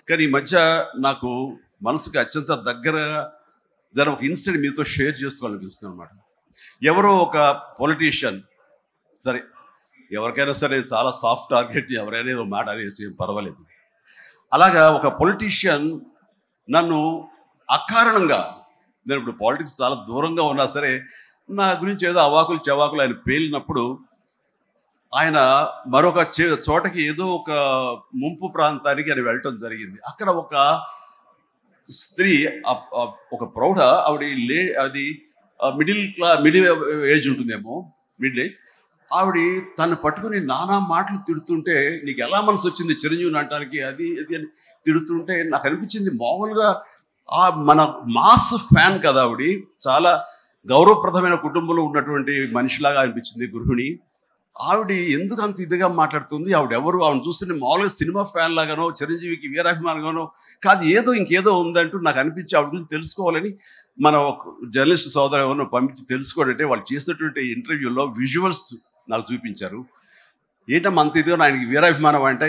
కానీ ఈ మధ్య నాకు మనసుకి అత్యంత దగ్గరగా ఒక ఇన్సిడెంట్ మీతో షేర్ చేసుకోవాలనిపిస్తుంది అనమాట. ఎవరో ఒక పొలిటీషియన్, సరే ఎవరికైనా సరే చాలా సాఫ్ట్ టార్గెట్, ఎవరైనా ఏదో మాట అనేసి పర్వాలేదు. అలాగా ఒక పొలిటీషియన్ నన్ను అకారణంగా, నేను ఇప్పుడు పాలిటిక్స్ చాలా దూరంగా ఉన్నా సరే నా గురించి ఏదో అవాకులు చవాకులు ఆయన పేలినప్పుడు, ఆయన మరొక చోటకి ఏదో ఒక ముంపు ప్రాంతానికి ఆయన వెళ్ళటం జరిగింది. అక్కడ ఒక స్త్రీ, ఒక ప్రౌఢ ఆవిడ, అది మిడిల్ ఏజ్ ఉంటుందేమో, మిడిల్ ఏజ్. ఆవిడ తను పట్టుకుని నానా మాటలు తిడుతుంటే, నీకు ఎలా మనసు వచ్చింది చిరంజీవిని అంటానికి, అది అది అని తిడుతుంటే నాకు అనిపించింది, మామూలుగా మన మాస్ ఫ్యాన్ కదా ఆవిడ, చాలా గౌరవప్రదమైన కుటుంబంలో ఉన్నటువంటి మనిషిలాగా అనిపించింది, గృహిణి. ఆవిడ ఎందుకు అంత ఇదిగా మాట్లాడుతుంది, ఆవిడెవరు, ఆవిడ చూస్తుంటే మామూలుగా సినిమా ఫ్యాన్ లాగానో చిరంజీవికి వీరాభిమానంగానో కాదు, ఏదో ఇంకేదో ఉందంటూ నాకు అనిపించి ఆవిడ గురించి తెలుసుకోవాలని మన జర్నలిస్ట్ సోదరు ఎవరినో పంపించి తెలుసుకోవాలంటే వాళ్ళు చేసినటువంటి ఇంటర్వ్యూలో విజువల్స్ నాకు చూపించారు. ఏంటమ్మా అంత ఇదిగా, ఆయనకి వీరాభిమానం అంటే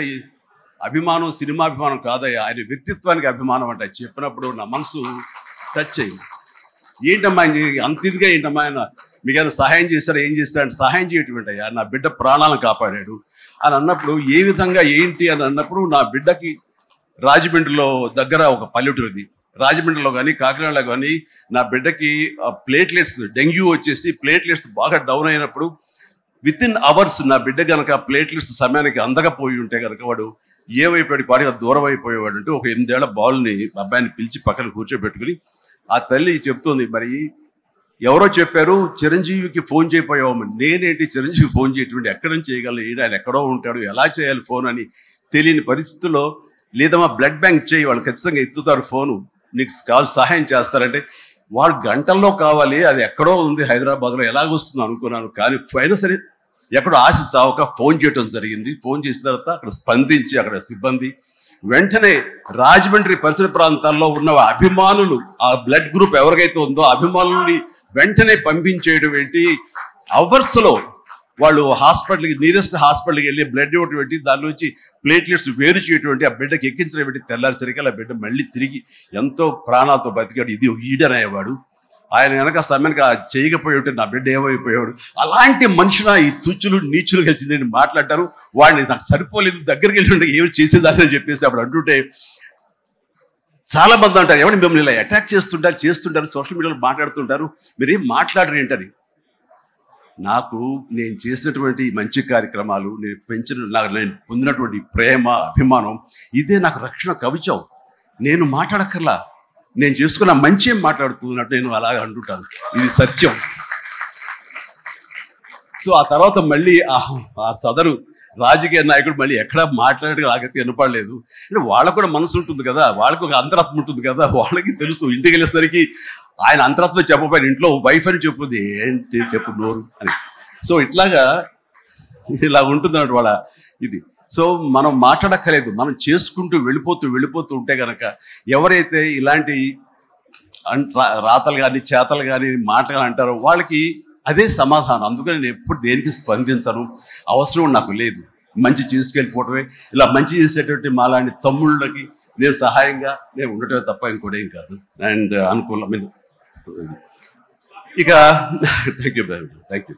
అభిమానం సినిమాభిమానం కాదయ్యా, ఆయన వ్యక్తిత్వానికి అభిమానం అంటే చెప్పినప్పుడు నా మనసు టచ్ అయింది. ఏంటమ్మా అంత ఇదిగా, ఏంటమ్మా ఆయన మీకు ఆయన సహాయం చేశారు, ఏం చేస్తారంటే సహాయం చేయటం అయ్యా, నా బిడ్డ ప్రాణాలను కాపాడాడు అని అన్నప్పుడు, ఏ విధంగా ఏంటి అని అన్నప్పుడు, నా బిడ్డకి రాజమండ్రిలో దగ్గర ఒక పల్లెటూరుది, రాజమండ్రిలో కానీ కాకినాడలో కానీ నా బిడ్డకి ప్లేట్లెట్స్, డెంగ్యూ వచ్చేసి ప్లేట్లెట్స్ బాగా డౌన్ అయినప్పుడు వితిన్ అవర్స్ నా బిడ్డ కనుక ప్లేట్లెట్స్ సమయానికి అందకపోయి ఉంటే కనుక వాడు ఏమైపోయాడు, పాడిగా దూరం అయిపోయేవాడు. అంటే ఒక 8 ఏళ్ల బాలుని అబ్బాయిని పిలిచి పక్కన కూర్చోబెట్టుకుని ఆ తల్లి చెప్తోంది, మరి ఎవరో చెప్పారు చిరంజీవికి ఫోన్ చేయపోయావమ్మని. నేనేంటి చిరంజీవి ఫోన్ చేయటువంటి, ఎక్కడ నుంచి చేయగలను, ఆయన ఎక్కడో ఉంటాడు, ఎలా చేయాలి ఫోన్ అని తెలియని పరిస్థితుల్లో, లేదమ్మా బ్లడ్ బ్యాంక్ చేయి, వాళ్ళు ఖచ్చితంగా ఎత్తుతారు ఫోను, నీకు కావాలి సహాయం చేస్తారంటే, వాళ్ళు గంటల్లో కావాలి, అది ఎక్కడో ఉంది హైదరాబాద్లో, ఎలాగొస్తుందో అనుకున్నాను. కానీ అయినా సరే ఎక్కడో ఆశ చావక ఫోన్ చేయడం జరిగింది. ఫోన్ చేసిన తర్వాత అక్కడ స్పందించి అక్కడ సిబ్బంది వెంటనే రాజమండ్రి పరిసర ప్రాంతాల్లో ఉన్న అభిమానులు, ఆ బ్లడ్ గ్రూప్ ఎవరికైతే ఉందో అభిమానుల్ని వెంటనే పంపించేయడం ఏంటి, అవర్స్లో వాళ్ళు హాస్పిటల్కి, నియరెస్ట్ హాస్పిటల్కి వెళ్ళి బ్లడ్ ఇవ్వటం ఏంటి, దాని నుంచి ప్లేట్లెట్స్ వేరు చేయటువంటి, ఆ బిడ్డకి ఎక్కించడం ఏంటి, తెల్లారిసరికి ఆ బిడ్డ మళ్ళీ తిరిగి ఎంతో ప్రాణాలతో బతికాడు. ఇది ఈడనయ్యేవాడు. ఆయన కనుక సమయానికి చేయకపోయి ఉంటే నా బిడ్డ ఏమైపోయాడు. అలాంటి మనుషుల ఈ తుచ్చులు నీచులు కలిసి నేను మాట్లాడతారు, వాడిని నాకు సరిపోలేదు, దగ్గరికి వెళ్ళి ఏమి చేసేదాన్ని చెప్పేసి అప్పుడు అంటుంటే, చాలా మంది అంటారు ఎవరిని మిమ్మల్ని ఇలా అటాక్ చేస్తుంటారు సోషల్ మీడియాలో మాట్లాడుతుంటారు, మీరేం మాట్లాడరు ఏంటని. నాకు నేను చేసినటువంటి మంచి కార్యక్రమాలు, నేను పొందినటువంటి ప్రేమ అభిమానం, ఇదే నాకు రక్షణ కవచం. నేను మాట్లాడక్కర్లా, నేను చేసుకున్న మంచి ఏం మాట్లాడుతున్నట్టు నేను అలాగ అంటుంటాను, ఇది సత్యం. సో ఆ తర్వాత మళ్ళీ ఆ సదరు రాజకీయ నాయకుడు మళ్ళీ ఎక్కడా మాట్లాడడానికి నాకైతే వినపడలేదు. అంటే వాళ్ళకు కూడా మనసు ఉంటుంది కదా, వాళ్ళకు ఒక అంతరాత్మ ఉంటుంది కదా, వాళ్ళకి తెలుసు. ఇంటికి వెళ్ళేసరికి ఆయన అంతరాత్మ చెప్పపోయిన ఇంట్లో వైఫ్ అని చెప్పుద్ది, ఏంటి చెప్పు నోరు అని. సో ఇలా ఉంటుంది అన్నట్టు వాళ్ళ ఇది. సో మనం మాట్లాడక్కర్లేదు, మనం చేసుకుంటూ వెళ్ళిపోతూ ఉంటే కనుక ఎవరైతే ఇలాంటి రాతలు కానీ చేతలు కానీ మాటలు అంటారో వాళ్ళకి అదే సమాధానం. అందుకని నేను ఎప్పుడు దేనికి స్పందించను, అవసరం నాకు లేదు. మంచి చేసుకెళ్ళిపోవటమే, ఇలా మంచి చేసేటువంటి మాలాంటి తమ్ముళ్ళకి నేను సహాయంగా నేను ఉండటమే తప్ప ఇంకోటి ఏం కాదు. అండ్ అనుకూలమైన ఇక థ్యాంక్ యూ.